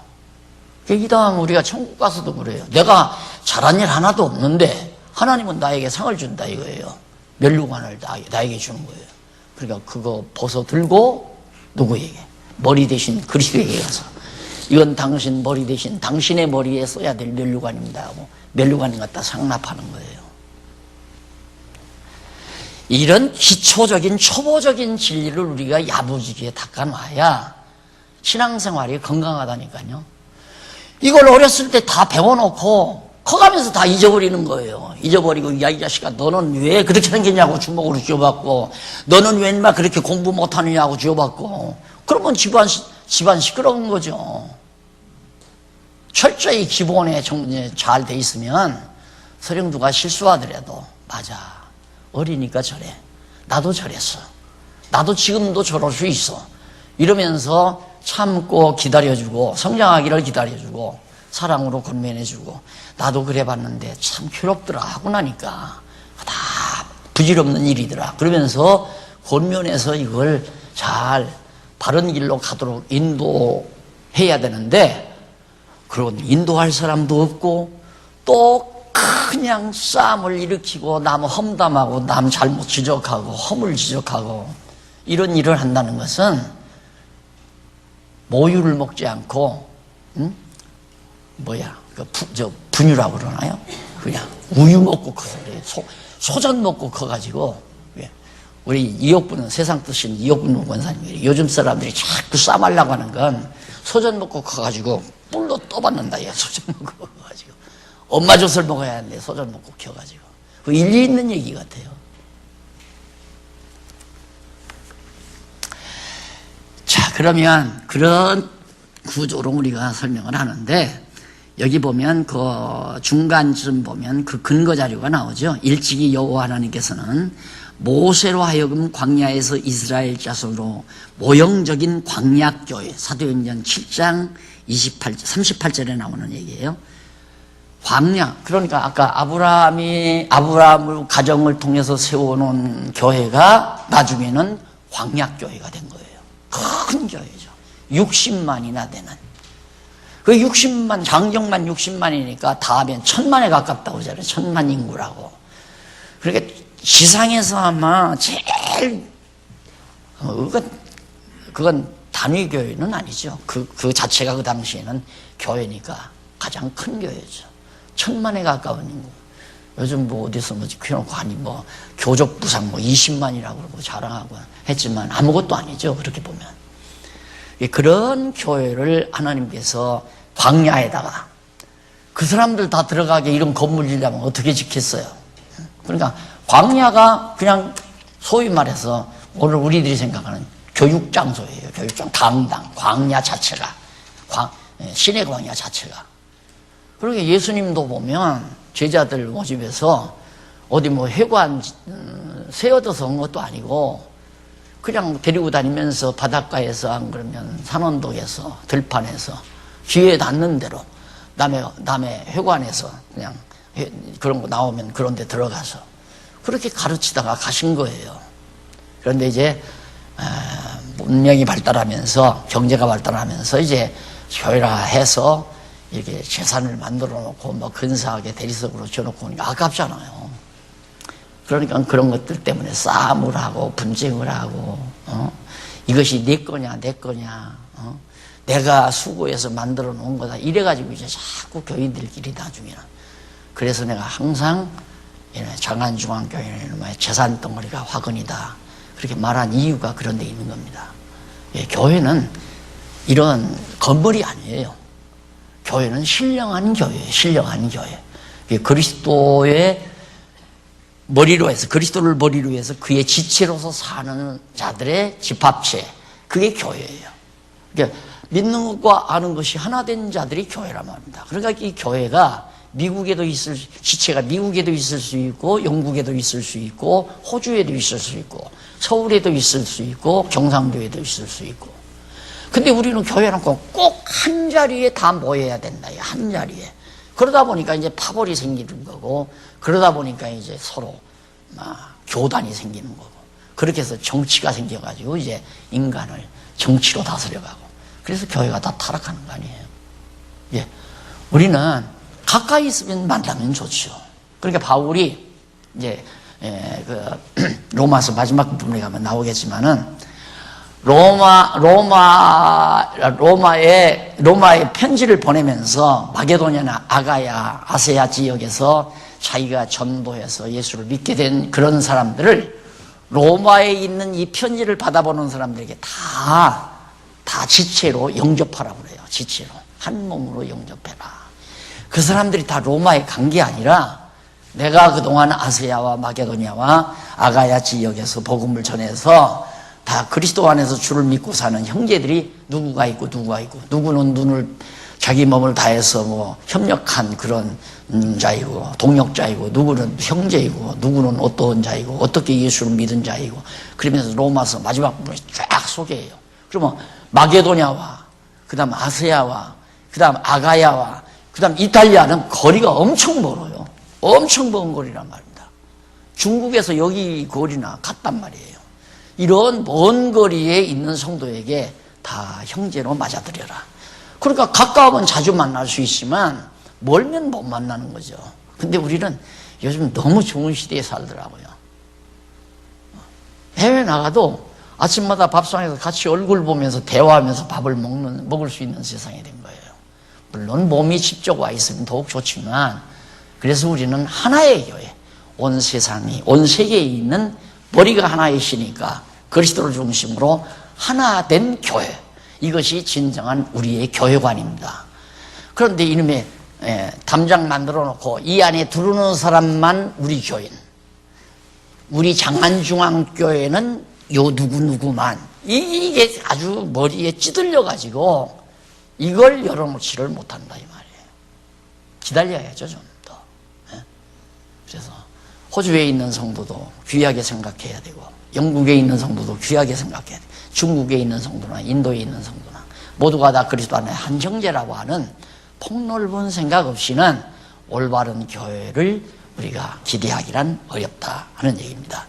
이 다음 우리가 천국 가서도 그래요. 내가 잘한 일 하나도 없는데 하나님은 나에게 상을 준다 이거예요. 면류관을 나에게 주는 거예요. 그러니까 그거 벗어 들고 누구에게? 머리 대신 그리스도에게 가서 이건 당신 머리 대신 당신의 머리에 써야 될 면류관입니다 하고 면류관을 갖다 상납하는 거예요. 이런 기초적인 초보적인 진리를 우리가 야무지게 닦아놔야 신앙생활이 건강하다니까요. 이걸 어렸을 때 다 배워놓고 커가면서 다 잊어버리는 거예요. 잊어버리고 야 이 자식아 너는 왜 그렇게 생겼냐고 주먹으로 쥐어받고, 너는 왜 인마 그렇게 공부 못하느냐고 쥐어받고, 그러면 집안 시끄러운 거죠. 철저히 기본에 잘 돼 있으면 서령 누가 실수하더라도 맞아 어리니까 저래, 나도 저랬어, 나도 지금도 저럴 수 있어 이러면서 참고 기다려주고 성장하기를 기다려주고 사랑으로 권면해주고, 나도 그래봤는데 참 괴롭더라 하고 나니까 다 부질없는 일이더라 그러면서 권면해서 이걸 잘 바른 길로 가도록 인도해야 되는데, 그런 인도할 사람도 없고 또 그냥 싸움을 일으키고 남 험담하고 남 잘못 지적하고 허물 지적하고 이런 일을 한다는 것은 모유를 먹지 않고 분유라고 그러나요? 그냥 우유 먹고 커서 그래요. 소전 먹고 커가지고. 우리 이옥분, 세상 뜻인 이옥분 권사님이 요즘 사람들이 자꾸 싸움하려고 하는 건 소전 먹고 커가지고 뿔로 떠받는다. 소전 먹고 커가지고 엄마 젖을 먹어야 하는데 소전 먹고 커가지고. 그 일리 있는 얘기 같아요. 자, 그러면 그런 구조로 우리가 설명을 하는데, 여기 보면 그 중간쯤 보면 그 근거 자료가 나오죠. 일찍이 여호와 하나님께서는 모세로 하여금 광야에서 이스라엘 자손으로 모형적인 광야교회, 사도행전 7장 38절에 나오는 얘기예요. 광야, 그러니까 아까 아브라함을 가정을 통해서 세워놓은 교회가 나중에는 광야교회가 된 거예요. 큰 교회죠. 60만이나 되는. 그 60만, 장정만 60만이니까 다 하면 1000만에 가깝다고 하잖아요. 1000만 인구라고. 그러니까 지상에서 아마 제일, 그건 단위교회는 아니죠. 그 자체가 그 당시에는 교회니까 가장 큰 교회죠. 1000만에 가까운 인구. 요즘 어디서 켜놓고 아니 교족부상 20만이라고 그러고 자랑하고 했지만 아무것도 아니죠. 그렇게 보면. 그런 교회를 하나님께서 광야에다가 그 사람들 다 들어가게 이런 건물 지려면 어떻게 짓겠어요? 그러니까 광야가 그냥 소위 말해서 오늘 우리들이 생각하는 교육장소예요. 교육장, 강당, 광야 자체가. 신의 광야 자체가. 그러게 예수님도 보면 제자들 모집해서 어디 회관 세워둬서 온 것도 아니고 그냥 데리고 다니면서 바닷가에서 안 그러면 산원동에서 들판에서 기회에 닿는 대로 남의 회관에서 그냥 그런 거 나오면 그런 데 들어가서 그렇게 가르치다가 가신 거예요. 그런데 이제 문명이 발달하면서 경제가 발달하면서 이제 교회라 해서 이렇게 재산을 만들어 놓고 뭐 근사하게 대리석으로 지어놓고 오니까 아깝잖아요. 그러니까 그런 것들 때문에 싸움을 하고 분쟁을 하고 이것이 내 거냐 내 거냐 내가 수고해서 만들어 놓은 거다 이래가지고 이제 자꾸 교인들끼리 나중에는. 그래서 내가 항상 장안중앙교회는 재산 덩어리가 화근이다 그렇게 말한 이유가 그런 데 있는 겁니다. 예, 교회는 이런 건물이 아니에요. 교회는 신령한 교회예요. 신령한 교회. 그리스도의 머리로 해서 그리스도를 머리로 해서 그의 지체로서 사는 자들의 집합체 그게 교회예요. 그러니까 믿는 것과 아는 것이 하나 된 자들이 교회란 말입니다. 그러니까 이 교회가 미국에도 지체가 미국에도 있을 수 있고 영국에도 있을 수 있고 호주에도 있을 수 있고 서울에도 있을 수 있고 경상도에도 있을 수 있고. 근데 우리는 교회는 꼭 한 자리에 다 모여야 된다. 한 자리에. 그러다 보니까 이제 파벌이 생기는 거고, 그러다 보니까 이제 서로 교단이 생기는 거고, 그렇게 해서 정치가 생겨가지고 이제 인간을 정치로 다스려가고, 그래서 교회가 다 타락하는 거 아니에요. 예. 우리는 가까이 있으면 만나면 좋죠. 그러니까 바울이 이제 로마서 마지막 부분에 가면 나오겠지만은 로마에 편지를 보내면서 마게도냐나 아가야, 아세아 지역에서 자기가 전도해서 예수를 믿게 된 그런 사람들을 로마에 있는 이 편지를 받아보는 사람들에게 다 지체로 영접하라고 그래요. 지체로. 한 몸으로 영접해라. 그 사람들이 다 로마에 간 게 아니라 내가 그동안 아세아와 마게도냐와 아가야 지역에서 복음을 전해서 다 그리스도 안에서 주를 믿고 사는 형제들이 누구가 있고 누구는 자기 몸을 다해서 뭐 협력한 그런 자이고 동역자이고 누구는 형제이고 누구는 어떤 자이고 어떻게 예수를 믿은 자이고 그러면서 로마서 마지막 부분에 쫙 소개해요. 그러면 마게도냐와 그다음 아세아와 그다음 아가야와 그다음 이탈리아는 거리가 엄청 멀어요. 엄청 먼 거리란 말입니다. 중국에서 여기 거리나 같단 말이에요. 이런 먼 거리에 있는 성도에게 다 형제로 맞아들여라. 그러니까 가까우면 자주 만날 수 있지만 멀면 못 만나는 거죠. 근데 우리는 요즘 너무 좋은 시대에 살더라고요. 해외 나가도 아침마다 밥상에서 같이 얼굴 보면서 대화하면서 밥을 먹을 수 있는 세상이 된 거예요. 물론 몸이 직접 와 있으면 더욱 좋지만 그래서 우리는 하나의 교회, 온 세상이 온 세계에 있는 머리가 하나이시니까 그리스도를 중심으로 하나 된 교회, 이것이 진정한 우리의 교회관입니다. 그런데 이놈의 담장 만들어 놓고 이 안에 들어오는 사람만 우리 교인, 우리 장안중앙교회는 요 누구누구만, 이게 아주 머리에 찌들려 가지고 이걸 열어놓지를 못한다 이 말이에요. 기다려야죠 좀 더. 그래서 호주에 있는 성도도 귀하게 생각해야 되고 영국에 있는 성도도 귀하게 생각해야 돼. 중국에 있는 성도나 인도에 있는 성도나 모두가 다 그리스도 안에 한 형제라고 하는 폭넓은 생각 없이는 올바른 교회를 우리가 기대하기란 어렵다 하는 얘기입니다.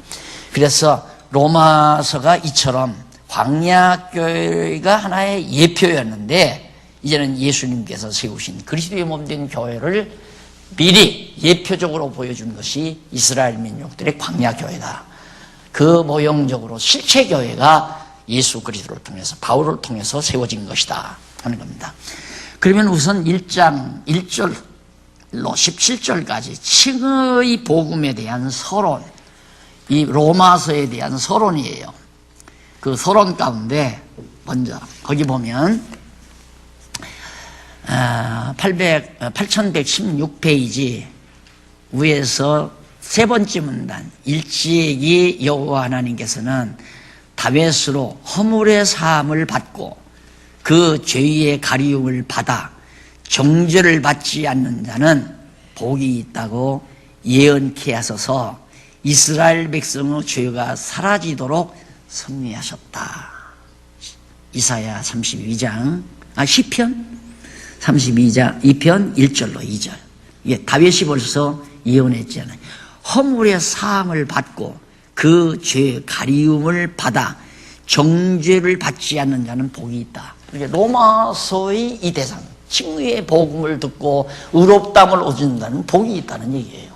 그래서 로마서가 이처럼 광야교회가 하나의 예표였는데 이제는 예수님께서 세우신 그리스도의 몸된 교회를 미리 예표적으로 보여준 것이 이스라엘 민족들의 광야교회다. 그 모형적으로 실체교회가 예수 그리스도를 통해서 바울을 통해서 세워진 것이다 하는 겁니다. 그러면 우선 1장 1절로 17절까지 칭의 복음에 대한 서론, 이 로마서에 대한 서론이에요. 그 서론 가운데 먼저 거기 보면 8116페이지 위에서 세 번째 문단, 일찍이 여호와 하나님께서는 다윗으로 허물의 사함을 받고 그 죄의 가리움을 받아 정죄를 받지 않는 자는 복이 있다고 예언케 하소서. 이스라엘 백성의 죄가 사라지도록 섭리하셨다. 이사야 32장, 시편 32장 2편 1절로 2절. 이게 다윗이 벌써 예언했잖아요. 허물의 사함을 받고 그 죄 가리움을 받아 정죄를 받지 않는 자는 복이 있다. 그러니까 로마서의 이 대상, 칭의의 복음을 듣고 의롭다함을 얻는다는 복이 있다는 얘기예요.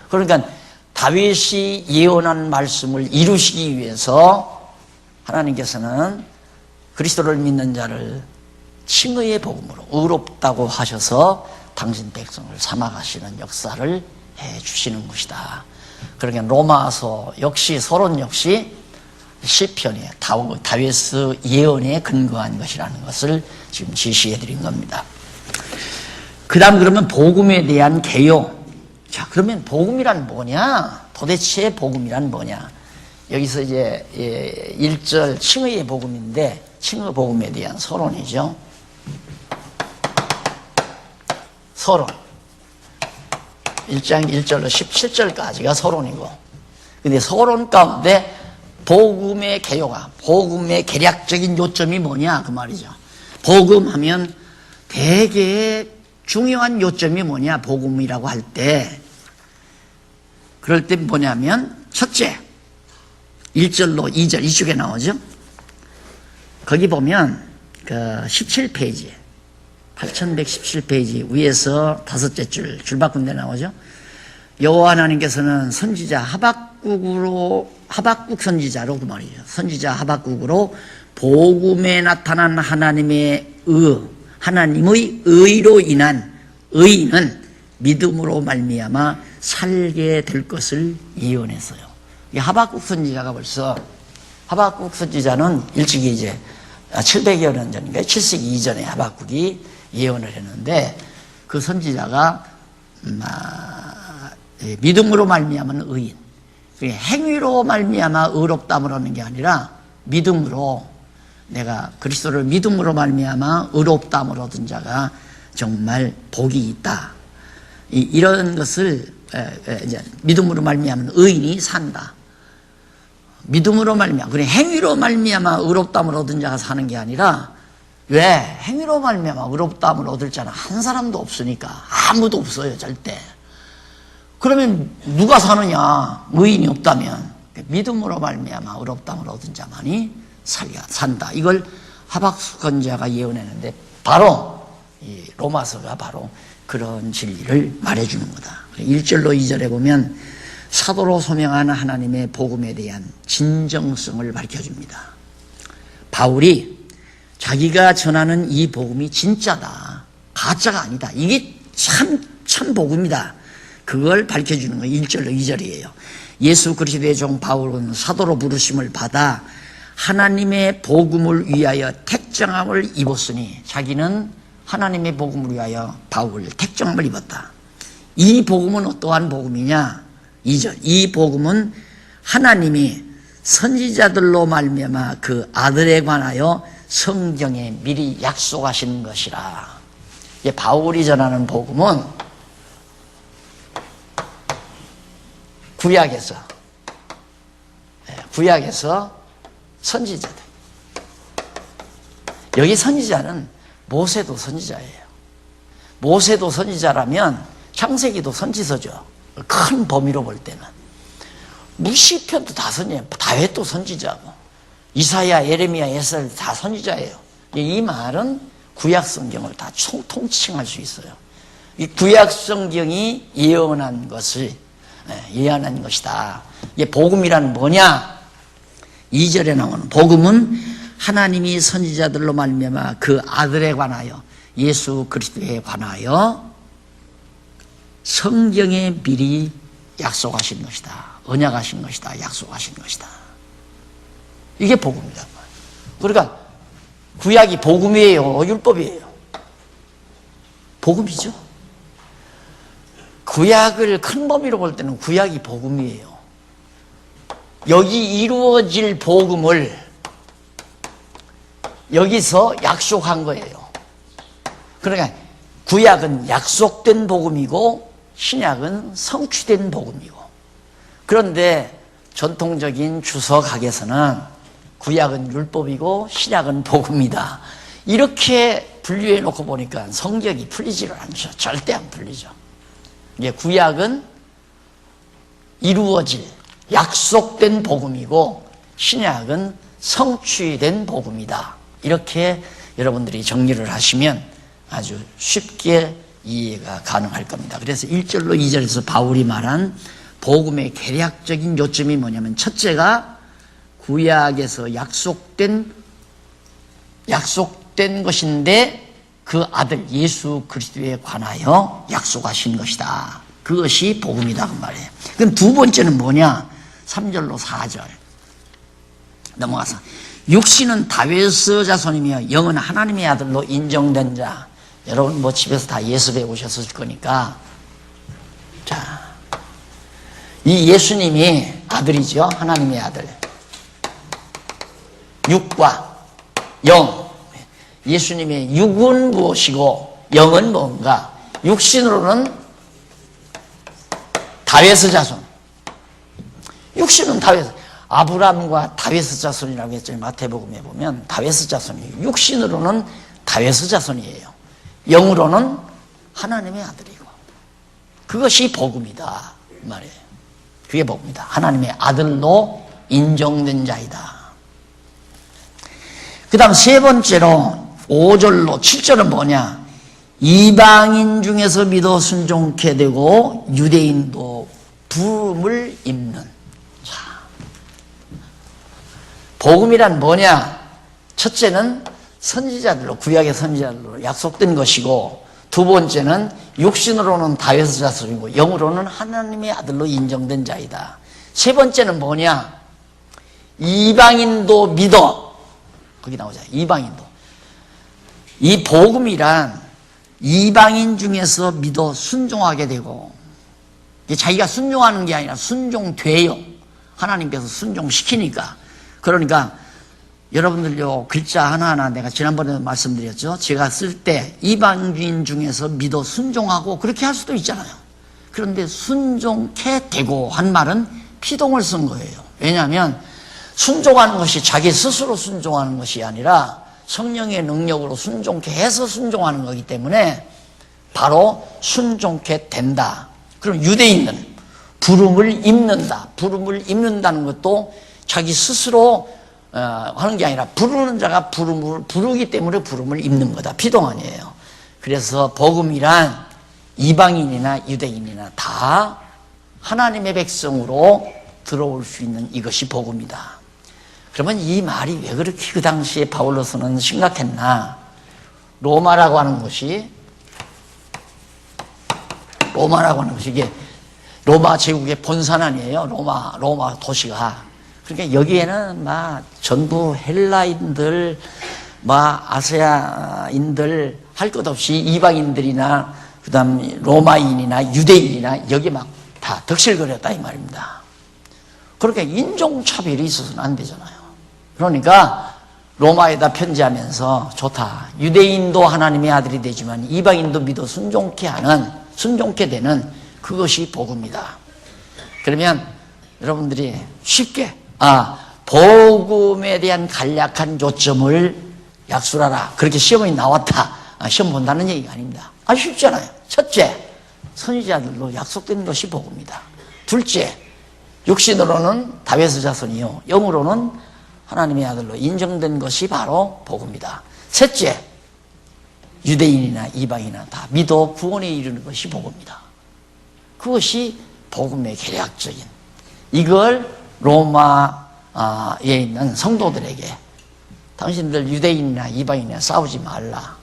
그러니까 다윗이 예언한 말씀을 이루시기 위해서 하나님께서는 그리스도를 믿는 자를 칭의의 복음으로 의롭다고 하셔서 당신 백성을 삼아가시는 역사를 해주시는 것이다. 그러니까 로마서 역시 서론 역시 시편의 다윗의 예언에 근거한 것이라는 것을 지금 지시해 드린 겁니다. 그 다음 그러면 복음에 대한 개요. 자, 그러면 복음이란 뭐냐? 도대체 복음이란 뭐냐? 여기서 이제 1절 칭의의 복음인데 칭의 복음에 대한 서론이죠. 서론. 1장 1절로 17절까지가 서론이고, 근데 서론 가운데 복음의 개요가, 복음의 개략적인 요점이 뭐냐 그 말이죠. 복음하면 되게 중요한 요점이 뭐냐, 복음이라고 할 때, 그럴 때 뭐냐면 첫째 1절로 2절 이쪽에 나오죠. 거기 보면 그 17페이지 8117페이지 위에서 다섯째 줄 바꾼 데 나오죠. 여호와 하나님께서는 선지자 하박국 선지자로 그 말이죠. 선지자 하박국으로 복음에 나타난 하나님의 의로 인한 의인은 믿음으로 말미암아 살게 될 것을 예언했어요. 이 하박국 선지자가 벌써, 하박국 선지자는 일찍이 이제 700여 년 전인가 7세기 이전에 하박국이 예언을 했는데, 그 선지자가 믿음으로 말미암은 의인, 행위로 말미암아 의롭다함을 얻는 게 아니라 믿음으로, 내가 그리스도를 믿음으로 말미암아 의롭다함을 얻은 자가 정말 복이 있다. 이런 것을 이제 믿음으로 말미암은 의인이 산다. 믿음으로 말미암아, 그래 행위로 말미암아 의롭다함을 얻은 자가 사는 게 아니라, 왜? 행위로 말미암아 의롭다함을 얻을 자는 한 사람도 없으니까. 아무도 없어요, 절대. 그러면 누가 사느냐? 의인이 없다면 믿음으로 말미암아 의롭다함을 얻은 자만이 산다. 이걸 하박국 선지자가 예언했는데, 바로 이 로마서가 바로 그런 진리를 말해주는 거다. 1절로 2절에 보면 사도로 소명하는 하나님의 복음에 대한 진정성을 밝혀줍니다. 바울이 자기가 전하는 이 복음이 진짜다, 가짜가 아니다, 이게 참 복음이다, 그걸 밝혀주는 거예요. 1절로 2절이에요. 예수 그리스도의 종 바울은 사도로 부르심을 받아 하나님의 복음을 위하여 택정함을 입었으니, 자기는 하나님의 복음을 위하여 바울 택정함을 입었다. 이 복음은 어떠한 복음이냐? 2절. 이 복음은 하나님이 선지자들로 말미암아 그 아들에 관하여 성경에 미리 약속하신 것이라. 바울이 전하는 복음은 구약에서 선지자들. 여기 선지자는 모세도 선지자예요. 모세도 선지자라면 창세기도 선지서죠. 큰 범위로 볼 때는. 시편도 다 선지자예요. 다윗도 선지자고, 이사야, 예레미야, 에스겔 다 선지자예요. 이 말은 구약 성경을 다 통칭할 수 있어요. 이 구약 성경이 예언한 것이다. 이게 복음이란 뭐냐? 2절에 나오는 복음은 하나님이 선지자들로 말미암아 그 아들에 관하여, 예수 그리스도에 관하여 성경에 미리 약속하신 것이다. 언약하신 것이다. 약속하신 것이다. 이게 복음이다. 그러니까 구약이 복음이에요, 율법이에요? 복음이죠. 구약을 큰 범위로 볼 때는 구약이 복음이에요. 여기 이루어질 복음을 여기서 약속한 거예요. 그러니까 구약은 약속된 복음이고 신약은 성취된 복음이고. 그런데 전통적인 주석학에서는 구약은 율법이고 신약은 복음이다, 이렇게 분류해 놓고 보니까 성격이 풀리지를 않죠. 절대 안 풀리죠. 이게 구약은 이루어질 약속된 복음이고 신약은 성취된 복음이다. 이렇게 여러분들이 정리를 하시면 아주 쉽게 이해가 가능할 겁니다. 그래서 1절로 2절에서 바울이 말한 복음의 개략적인 요점이 뭐냐면, 첫째가 구약에서 약속된 것인데 그 아들 예수 그리스도에 관하여 약속하신 것이다. 그것이 복음이다 그 말이에요. 그럼 두 번째는 뭐냐? 3절로 4절 넘어가서, 육신은 다윗의 자손이며 영은 하나님의 아들로 인정된 자. 여러분 뭐 집에서 다 예수 배우셨을 거니까, 자, 이 예수님이 아들이죠. 하나님의 아들. 육과 영. 예수님의 육은 무엇이고 영은 뭔가? 육신으로는 다윗의 자손. 육신은 다윗, 아브라함과 다윗의 자손이라고 했죠. 마태복음에 보면 다윗의 자손이에요. 육신으로는 다윗의 자손이에요. 영으로는 하나님의 아들이고, 그것이 복음이다 말이에요. 그게 복음이다. 하나님의 아들로 인정된 자이다. 그 다음 세 번째로 5절로 7절은 뭐냐? 이방인 중에서 믿어 순종케 되고 유대인도 부름을 입는. 자, 복음이란 뭐냐? 첫째는 선지자들로, 구약의 선지자들로 약속된 것이고, 두 번째는 육신으로는 다윗의 자손이고 영으로는 하나님의 아들로 인정된 자이다. 세 번째는 뭐냐? 이방인도 믿어. 거기 나오잖아요. 이방인도. 이 복음이란 이방인 중에서 믿어 순종하게 되고, 자기가 순종하는 게 아니라 순종돼요. 하나님께서 순종시키니까. 그러니까 여러분들요, 글자 하나하나 내가 지난번에도 말씀드렸죠. 제가 쓸 때 이방인 중에서 믿어 순종하고 그렇게 할 수도 있잖아요. 그런데 순종케 되고 한 말은 피동을 쓴 거예요. 왜냐하면 순종하는 것이 자기 스스로 순종하는 것이 아니라 성령의 능력으로 순종케 해서 순종하는 거기 때문에 바로 순종케 된다. 그럼 유대인은 부름을 입는다. 부름을 입는다는 것도 자기 스스로 하는 게 아니라 부르는 자가 부르기 때문에 부름을 입는 거다. 피동 아니에요. 그래서 복음이란 이방인이나 유대인이나 다 하나님의 백성으로 들어올 수 있는 이것이 복음이다. 그러면 이 말이 왜 그렇게 그 당시에 바울로서는 심각했나? 로마라고 하는 것이 이게 로마 제국의 본산 아니에요. 로마 도시가. 그러니까 여기에는 막 전부 헬라인들, 막 아시아인들 할 것 없이 이방인들이나 그다음 로마인이나 유대인이나 여기 막 다 덕실거렸다 이 말입니다. 그렇게 인종차별이 있어서는 안 되잖아요. 그러니까 로마에다 편지하면서 좋다. 유대인도 하나님의 아들이 되지만 이방인도 믿어 순종케 되는 그것이 복음이다. 그러면 여러분들이 쉽게 복음에 대한 간략한 요점을 약술하라. 그렇게 시험이 나왔다. 시험 본다는 얘기가 아닙니다. 쉽잖아요. 첫째, 선지자들로 약속된 것이 복음이다. 둘째, 육신으로는 다윗의 자손이요 영으로는 하나님의 아들로 인정된 것이 바로 복음이다. 셋째, 유대인이나 이방인이나 다 믿어 구원에 이르는 것이 복음이다. 그것이 복음의 개략적인, 이걸 로마에 있는 성도들에게 당신들 유대인이나 이방인이나 싸우지 말라.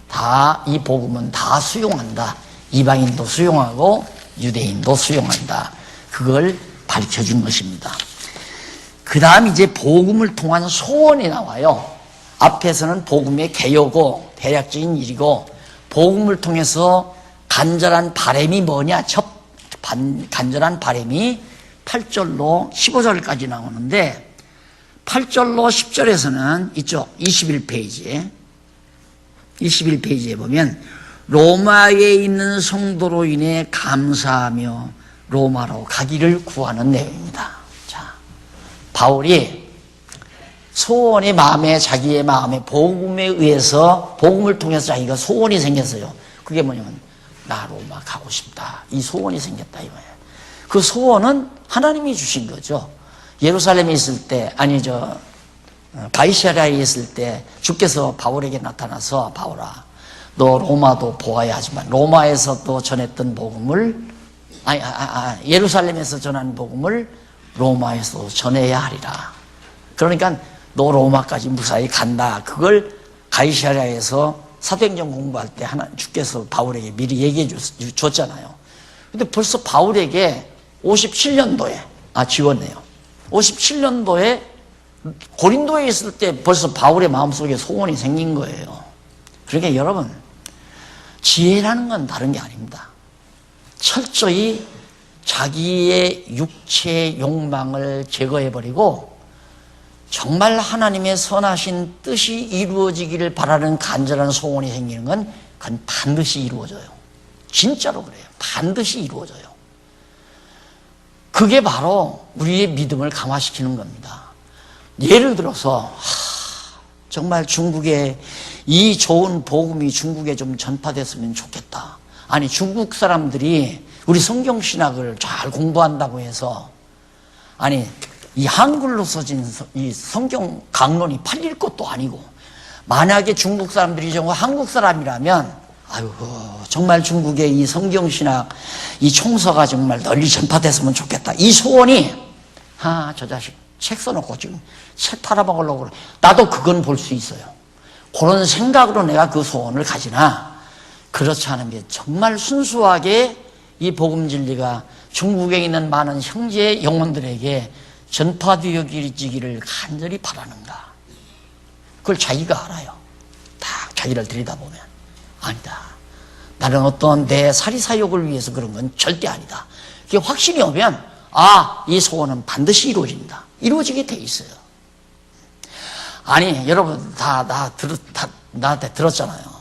다 이 복음은 다 수용한다. 이방인도 수용하고 유대인도 수용한다. 그걸 밝혀준 것입니다. 그 다음 이제 복음을 통한 소원이 나와요. 앞에서는 복음의 개요고 대략적인 일이고, 복음을 통해서 간절한 바람이 뭐냐? 간절한 바람이 8절로 15절까지 나오는데, 8절로 10절에서는 이쪽 21페이지에 보면 로마에 있는 성도로 인해 감사하며 로마로 가기를 구하는 내용입니다. 자, 바울이 소원의 마음에, 자기의 마음에 복음에 의해서, 복음을 통해서 자기가 소원이 생겼어요. 그게 뭐냐면 나 로마 가고 싶다. 이 소원이 생겼다 이거예요. 그 소원은 하나님이 주신 거죠. 예루살렘에 있을 때, 가이사랴에 있을 때 주께서 바울에게 나타나서 바울아 너 로마도 보아야 하지만 로마에서 또 전했던 복음을 예루살렘에서 전한 복음을 로마에서 전해야 하리라. 그러니까 너 로마까지 무사히 간다. 그걸 가이사랴에서 사도행전 공부할 때 주께서 바울에게 미리 얘기해 줬잖아요. 근데 벌써 바울에게 57년도에 지웠네요. 57년도에 고린도에 있을 때 벌써 바울의 마음속에 소원이 생긴 거예요. 그러니까 여러분 지혜라는 건 다른 게 아닙니다. 철저히 자기의 육체의 욕망을 제거해버리고 정말 하나님의 선하신 뜻이 이루어지기를 바라는 간절한 소원이 생기는 건 그건 반드시 이루어져요. 진짜로 그래요. 반드시 이루어져요. 그게 바로 우리의 믿음을 강화시키는 겁니다. 예를 들어서 정말 중국에 이 좋은 복음이 중국에 좀 전파됐으면 좋겠다. 아니 중국 사람들이 우리 성경신학을 잘 공부한다고 해서 아니 이 한글로 써진 이 성경 강론이 팔릴 것도 아니고 만약에 중국 사람들이 정말 한국 사람이라면 아유 정말 중국의 이 성경신학 이 총서가 정말 널리 전파됐으면 좋겠다. 이 소원이 저 자식 책 써놓고 지금 책 팔아먹으려고 그래. 나도 그건 볼 수 있어요. 그런 생각으로 내가 그 소원을 가지나 그렇지 않은 게 정말 순수하게 이 복음 진리가 중국에 있는 많은 형제 영혼들에게 전파되어지기를 간절히 바라는가. 그걸 자기가 알아요. 딱 자기를 들여다보면 아니다. 나는 어떤 내 사리사욕을 위해서 그런 건 절대 아니다. 그게 확신이 오면 이 소원은 반드시 이루어진다. 이루어지게 돼 있어요. 아니 여러분 나한테 들었잖아요.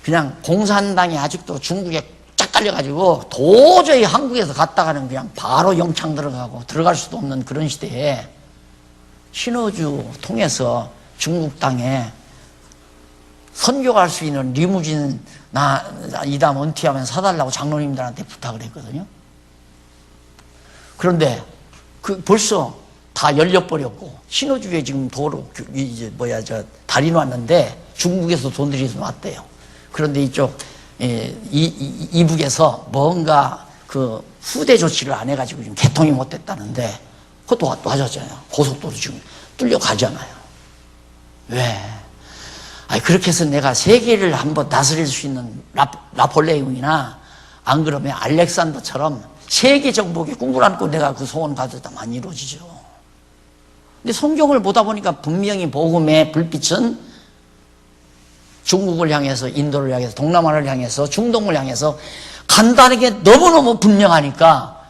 그냥 공산당이 아직도 중국에 쫙 깔려가지고 도저히 한국에서 갔다가는 그냥 바로 영창 들어가고 들어갈 수도 없는 그런 시대에 신호주 통해서 중국 땅에 선교갈 수 있는 리무진 이담 은퇴하면 사달라고 장로님들한테 부탁을 했거든요. 그런데 벌써 다 열려버렸고 신호주에 지금 도로 달이 놨는데 중국에서 돈들이 왔대요. 그런데 이쪽 이북에서 뭔가 그 후대 조치를 안 해가지고 지금 개통이 못 됐다는데 그것도 하셨잖아요. 고속도로 지금 뚫려 가잖아요. 왜? 그렇게 해서 내가 세계를 한번 다스릴 수 있는 나폴레옹이나 안 그러면 알렉산더처럼 세계 정복의 꿈을 안고 내가 그 소원 가졌다면 이루어지죠. 근데 성경을 보다 보니까 분명히 복음의 불빛은 중국을 향해서 인도를 향해서 동남아를 향해서 중동을 향해서 간단하게 너무너무 분명하니까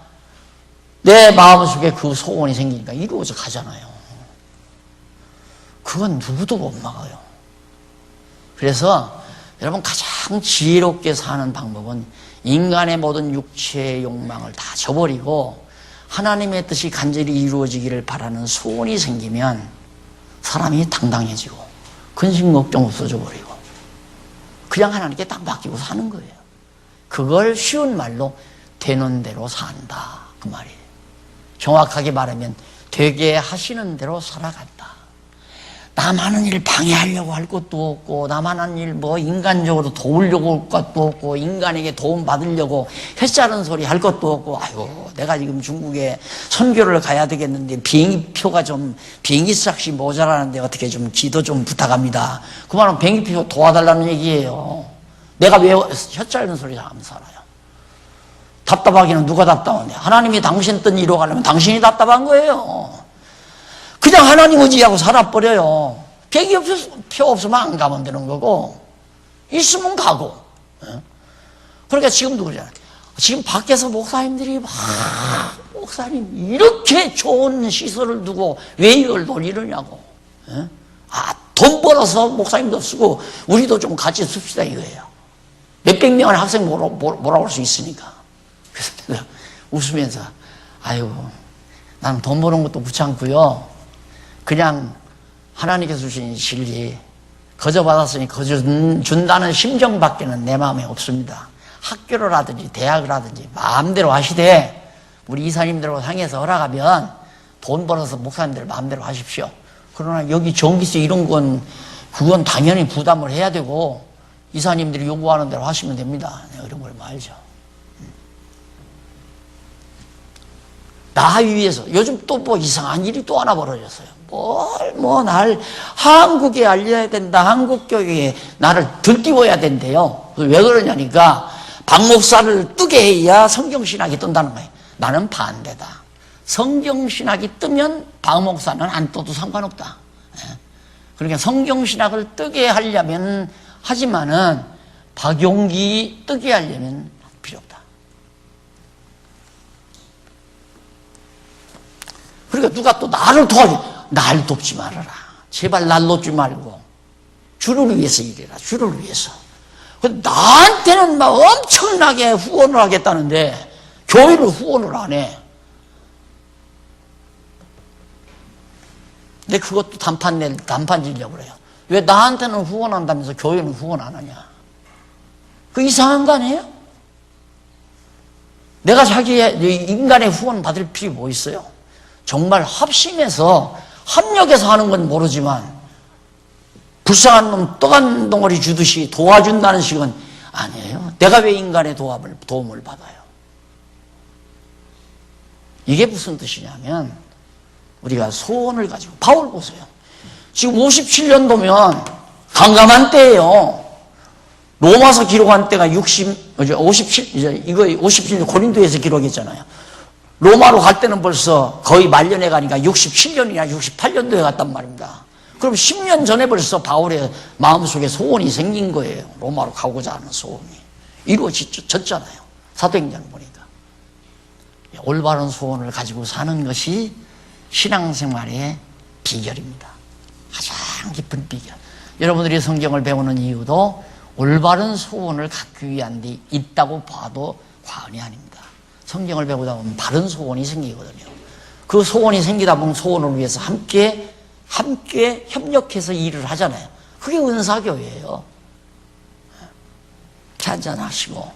내 마음속에 그 소원이 생기니까 이루어져 가잖아요. 그건 누구도 못 막아요. 그래서 여러분 가장 지혜롭게 사는 방법은 인간의 모든 육체의 욕망을 다 저버리고 하나님의 뜻이 간절히 이루어지기를 바라는 소원이 생기면 사람이 당당해지고 근심 걱정 없어져 버리고 그냥 하나님께 딱 맡기고 사는 거예요. 그걸 쉬운 말로 되는 대로 산다 그 말이에요. 정확하게 말하면 되게 하시는 대로 살아간다. 남 하는 일 방해하려고 할 것도 없고 남 하는 일 인간적으로 도우려고 할 것도 없고 인간에게 도움 받으려고 해짜는 소리 할 것도 없고 내가 지금 중국에 선교를 가야 되겠는데 비행기 값이 모자라는데 어떻게 좀 지도 좀 부탁합니다. 그 말은 비행기표 도와달라는 얘기예요. 내가 왜 혀짜는 소리 하면 살아요. 답답하기는 누가 답답하냐. 하나님이 당신 뜻 이루어가려면 당신이 답답한 거예요. 그냥 하나님 의지하고 살아버려요. 비행기표 없으면 안 가면 되는 거고 있으면 가고. 그러니까 지금도 그러잖아요. 지금 밖에서 목사님들이 목사님 이렇게 좋은 시설을 두고 왜 이걸 돌리느냐고. 돈 벌어서 목사님도 쓰고 우리도 좀 같이 씁시다 이거예요. 몇백 명의 학생 몰아올 수 있으니까. 그래서 내가 웃으면서 나는 돈 버는 것도 귀찮고요. 그냥 하나님께서 주신 진리 거저 받았으니 거저 준다는 심정밖에는 내 마음에 없습니다. 학교를 하든지 대학을 하든지 마음대로 하시되 우리 이사님들하고 상해서 허락하면 돈 벌어서 목사님들 마음대로 하십시오. 그러나 여기 전기세 이런 건 그건 당연히 부담을 해야 되고 이사님들이 요구하는 대로 하시면 됩니다. 이런 걸 말죠. 나 위해서 요즘 또 뭐 이상한 일이 또 하나 벌어졌어요. 날 한국에 알려야 된다. 한국 교육에 나를 들띄워야 된대요. 왜 그러냐니까 박 목사를 뜨게 해야 성경신학이 뜬다는 거예요. 나는 반대다. 성경신학이 뜨면 박 목사는 안 떠도 상관없다. 그러니까 성경신학을 뜨게 하려면 하지만은 박용기 뜨게 하려면 필요 없다. 그러니까 누가 또 나를 도와줘. 날 돕지 말아라. 제발 날 돕지 말고 주를 위해서 일해라. 주를 위해서. 나한테는 막 엄청나게 후원을 하겠다는데 교회를 후원을 안 해. 근데 그것도 단판 지려고 그래요. 왜 나한테는 후원한다면서 교회는 후원 안 하냐. 그 이상한 거 아니에요? 내가 자기의 인간의 후원 받을 필요 뭐 있어요? 정말 합심해서 합력해서 하는 건 모르지만 불쌍한 놈 떡한 덩어리 주듯이 도와준다는 식은 아니에요. 내가 왜 인간의 도움을 받아요? 이게 무슨 뜻이냐면 우리가 소원을 가지고 바울 보세요. 지금 57년도면 강감한 때예요. 로마서 기록한 때가 57년 고린도에서 기록했잖아요. 로마로 갈 때는 벌써 거의 말년에 가니까 67년이나 68년도에 갔단 말입니다. 그럼 10년 전에 벌써 바울의 마음속에 소원이 생긴 거예요. 로마로 가고자 하는 소원이. 이루어졌잖아요. 사도행전을 보니까. 올바른 소원을 가지고 사는 것이 신앙생활의 비결입니다. 가장 깊은 비결. 여러분들이 성경을 배우는 이유도 올바른 소원을 갖기 위한 데 있다고 봐도 과언이 아닙니다. 성경을 배우다 보면 바른 소원이 생기거든요. 그 소원이 생기다 보면 소원을 위해서 함께 협력해서 일을 하잖아요. 그게 은사교회예요. 한잔 하시고